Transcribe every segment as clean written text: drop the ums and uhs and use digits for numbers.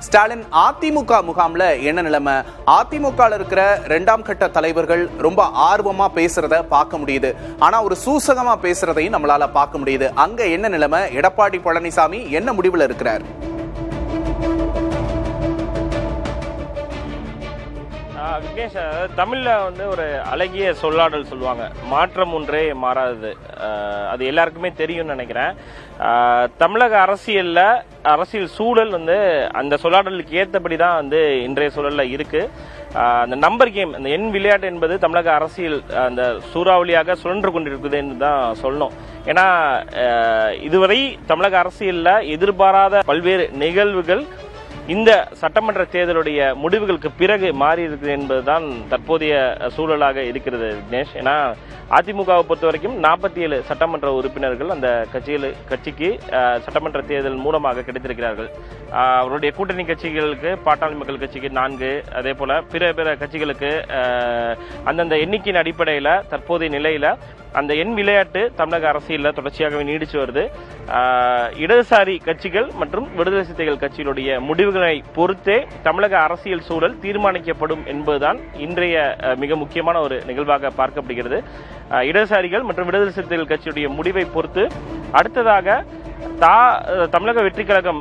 ஸ்டாலின் அதிமுக முகாம்ல என்ன நிலைமை? அதிமுக இருக்கிற 2ஆம் கட்ட தலைவர்கள் ரொம்ப ஆர்வமா பேசுறத பார்க்க முடியுது. ஆனா ஒரு சூசகமா பேசுறதையும் நம்மளால பார்க்க முடியுது. அங்க என்ன நிலைமை? எடப்பாடி பழனிசாமி என்ன முடிவுல இருக்கிறார்? விக்னேஷ், தமிழ்ல ஒரு அழகிய சொல்லாடல் சொல்லுவாங்க, மாற்றம் ஒன்றே மாறாதது. அது எல்லாருக்குமே தெரியும்னு நினைக்கிறேன். தமிழக அரசியல் சூழல் அந்த சொல்லாடலுக்கு ஏற்றபடிதான் இன்றைய சூழல்ல இருக்கு. அந்த நம்பர் கேம், அந்த எண் விளையாட்டு என்பது தமிழக அரசியல் அந்த சூறாவளியாக சுழன்று கொண்டிருக்குது என்று தான் சொல்லணும். ஏன்னா இதுவரை தமிழக அரசியல்ல எதிர்பாராத பல்வேறு நிகழ்வுகள் இந்த சட்டமன்ற தேர்தலுடைய முடிவுகளுக்கு பிறகு மாறி இருக்குது என்பதுதான் தற்போதைய சூழலாக இருக்கிறது விக்னேஷ். ஏன்னா அதிமுகவை பொறுத்த வரைக்கும் 47 சட்டமன்ற உறுப்பினர்கள் அந்த கட்சிக்கு சட்டமன்ற தேர்தல் மூலமாக கிடைத்திருக்கிறார்கள். அவருடைய கூட்டணி கட்சிகளுக்கு, பாட்டாளி மக்கள் கட்சிக்கு 4, அதே போல பிற கட்சிகளுக்கு அந்தந்த எண்ணிக்கையின் அடிப்படையில் தற்போதைய நிலையில அந்த எண் விளையாட்டு தமிழக அரசியலில் தொடர்ச்சியாகவே நீடிச்சு வருது. இடதுசாரி கட்சிகள் மற்றும் விடுதலை சிறுத்தைகள் கட்சிகளுடைய முடிவுகளை பொறுத்தே தமிழக அரசியல் சூழல் தீர்மானிக்கப்படும் என்பதுதான் இன்றைய மிக முக்கியமான ஒரு நிகழ்வாக பார்க்கப்படுகிறது. இடதுசாரிகள் மற்றும் விடுதலை சிறுத்தைகள் கட்சியுடைய முடிவை பொறுத்து அடுத்ததாக தமிழக வெற்றி கழகம்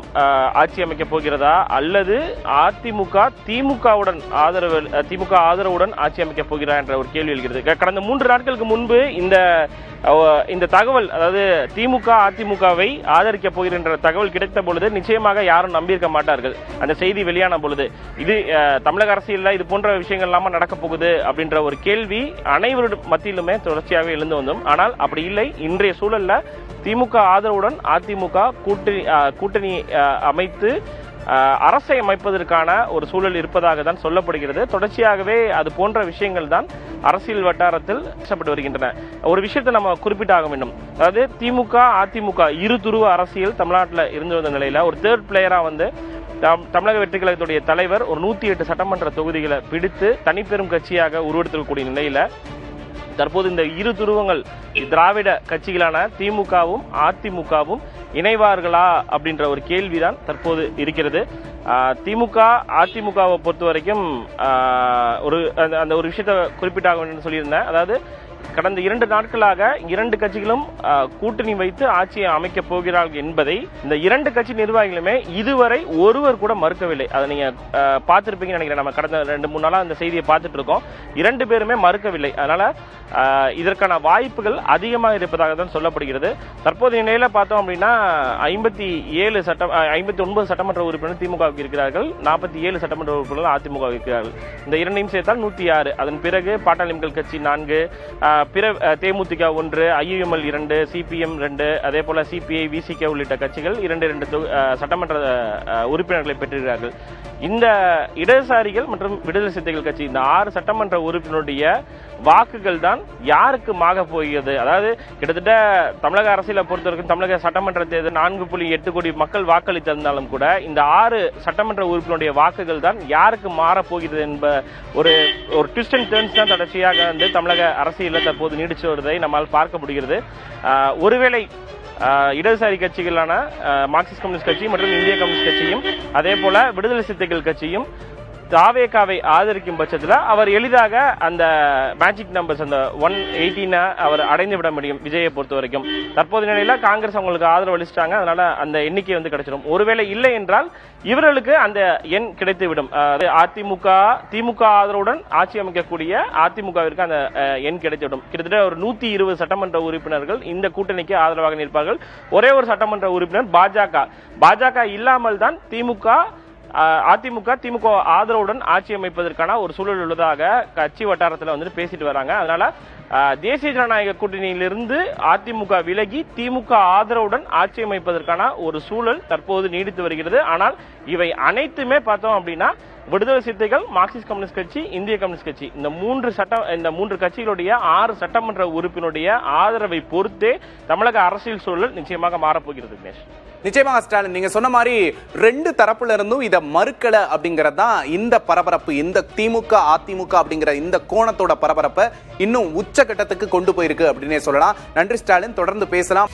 ஆட்சி அமைக்க போகிறதா அல்லது திமுக ஆதரவுடன் ஆட்சி அமைக்க போகிறதா என்ற ஒரு கேள்வி எழுகிறது. கடந்த 3 நாட்களுக்கு முன்பு இந்த தகவல், அதாவது திமுக அதிமுகவை ஆதரிக்க போகிற தகவல் கிடைத்த பொழுது நிச்சயமாக யாரும் நம்பியிருக்க மாட்டார்கள். அந்த செய்தி வெளியான பொழுது இது தமிழக அரசியல்ல இது போன்ற விஷயங்கள் இல்லாம நடக்க போகுது அப்படின்ற ஒரு கேள்வி அனைவரும் மத்தியிலுமே தொடர்ச்சியாக எழுந்து வந்தோம். ஆனால் அப்படி இல்லை. இன்றைய சூழல்ல திமுக ஆதரவுடன் அதிமுக கூட்டணி அமைத்து அரசை அமைப்பதற்கான ஒரு சூழல் இருப்பதாக தான் சொல்லப்படுகிறது. தொடர்ச்சியாகவே அது போன்ற விஷயங்கள் தான் அரசியல் வட்டாரத்தில் பேசப்பட்டு வருகின்றன. ஒரு விஷயத்தை நம்ம குறிப்பிட்டாக வேண்டும். அதாவது திமுக அதிமுக இரு துருவ அரசியல் தமிழ்நாட்டில் இருந்து வந்த நிலையில ஒரு தேர்ட் பிளேயரா தமிழக வெற்றி கழகத்துடைய தலைவர் ஒரு 108 சட்டமன்ற தொகுதிகளை பிடித்து தனிப்பெரும் கட்சியாக உருவெடுத்திருக்கக்கூடிய நிலையில தற்போது இந்த இரு துருவங்கள் திராவிட கட்சிகளான திமுகவும் அதிமுகவும் இணைவார்களா அப்படின்ற ஒரு கேள்விதான் தற்போது இருக்கிறது. திமுக அதிமுகவை பொறுத்த வரைக்கும் அந்த ஒரு விஷயத்தை குறிப்பிட்டாக வேண்டும் சொல்லியிருந்தேன். அதாவது கடந்த 2 நாட்களாக 2 கட்சிகளும் கூட்டணி வைத்து ஆட்சியை அமைக்க போகிறார்கள் என்பதை இந்த 2 கட்சி நிர்வாகிகளுமே இதுவரை ஒருவர் கூட மறுக்கவில்லை. அதை நீங்க பார்த்திருப்பீங்கன்னு நினைக்கிறேன். நம்ம கடந்த 2-3 நாளா அந்த செய்தியை பார்த்துட்டு இருக்கோம். 2 பேருமே மறுக்கவில்லை. அதனால இதற்கான வாய்ப்புகள் அதிகமாக இருப்பதாக தான் சொல்லப்படுகிறது. தற்போதைய நிலையில பார்த்தோம் அப்படின்னா 59 சட்டமன்ற உறுப்பினர் திமுகவுக்கு இருக்கிறார்கள், 47 சட்டமன்ற உறுப்பினர்கள் அதிமுக இருக்கிறார்கள். இந்த 2ஐயும் சேர்த்தால் 106. அதன் பிறகு பாட்டாளி மக்கள் கட்சி 4, தேமுதிக 1, IUML 2, CPM 2, அதே போல CPI, VCK உள்ளிட்ட கட்சிகள் 2 சட்டமன்ற உறுப்பினர்களை பெற்றிருக்கிறார்கள். இந்த இடதுசாரிகள் மற்றும் விடுதலை சிறுத்தைகள் கட்சி இந்த 6 சட்டமன்ற உறுப்பினருடைய வாக்குகள் தான் யாருக்கு மாக போகிறது. அதாவது கிட்டத்தட்ட தமிழக அரசியலை பொறுத்தவரைக்கும் தமிழக சட்டமன்ற தேர்தல் 4.8 கோடி மக்கள் வாக்களித்திருந்தாலும் கூட இந்த 6 சட்டமன்ற உறுப்பினருடைய வாக்குகள் தான் யாருக்கு மாறப் போகிறது என்ப ஒரு ட்விஸ்ட் அண்ட் டர்ன்ஸ் தான் தொடர்ச்சியாக தமிழக அரசியலில் தற்போது நீடிச்சு வருவதை நம்மால் பார்க்க முடிகிறது. ஒருவேளை இடதுசாரி கட்சிகளான மார்க்சிஸ்ட் கம்யூனிஸ்ட் கட்சி மற்றும் இந்திய கம்யூனிஸ்ட் கட்சியும் அதே போல விடுதலை சிறுத்தைகள் கட்சியும் தாவேகாவை ஆதரிக்கும் பட்சத்தில் அவர் எளிதாக அந்த மேஜிக் நம்பர்ஸ் அந்த 118 அவர் அடைந்து விட முடியும். விஜயை பொறுத்த வரைக்கும் தற்போதைய நிலையில காங்கிரஸ் அவங்களுக்கு ஆதரவு அளிச்சிட்டாங்க. அதனால அந்த எண்ணிக்கை கிடைச்சிடும். ஒருவேளை இல்லை என்றால் இவர்களுக்கு அந்த எண் கிடைத்துவிடும். திமுக ஆதரவுடன் ஆட்சி அமைக்கக்கூடிய அதிமுகவிற்கு அந்த எண் கிடைத்துவிடும். கிட்டத்தட்ட ஒரு 120 சட்டமன்ற உறுப்பினர்கள் இந்த கூட்டணிக்கு ஆதரவாக நிற்பார்கள். ஒரே ஒரு சட்டமன்ற உறுப்பினர் பாஜக இல்லாமல் தான் திமுக ஆதரவுடன் ஆட்சி அமைப்பதற்கான ஒரு சூழல் உள்ளதாக கட்சி வட்டாரத்தில் பேசிட்டு வராங்க. அதனால தேசிய ஜனநாயக கூட்டணியிலிருந்து அதிமுக விலகி திமுக ஆதரவுடன் ஆட்சி அமைப்பதற்கான ஒரு சூழல் தற்போது நீடித்து வருகிறது. ஆனால் இவை அனைத்துமே பார்த்தோம் அப்படின்னா விடுதலை சிறுத்தைகள், மார்க்சிஸ்ட் கம்யூனிஸ்ட் கட்சி, இந்திய கம்யூனிஸ்ட் கட்சி இந்த 3 கட்சிகளுடைய 6 சட்டமன்ற உறுப்பினருடைய ஆதரவை பொறுத்தே தமிழக அரசியல் சூழல் நிச்சயமாக மாறப்போகிறது. நிச்சயமாக ஸ்டாலின், நீங்க சொன்ன மாதிரி 2 தரப்புல இருந்தும் இதை மறுக்கல அப்படிங்கறதுதான் இந்த பரபரப்பு. இந்த திமுக அதிமுக அப்படிங்கிற இந்த கோணத்தோட பரபரப்பை இன்னும் உச்சகட்டத்துக்கு கொண்டு போயிருக்கு அப்படின்னே சொல்லலாம். நன்றி ஸ்டாலின், தொடர்ந்து பேசலாம்.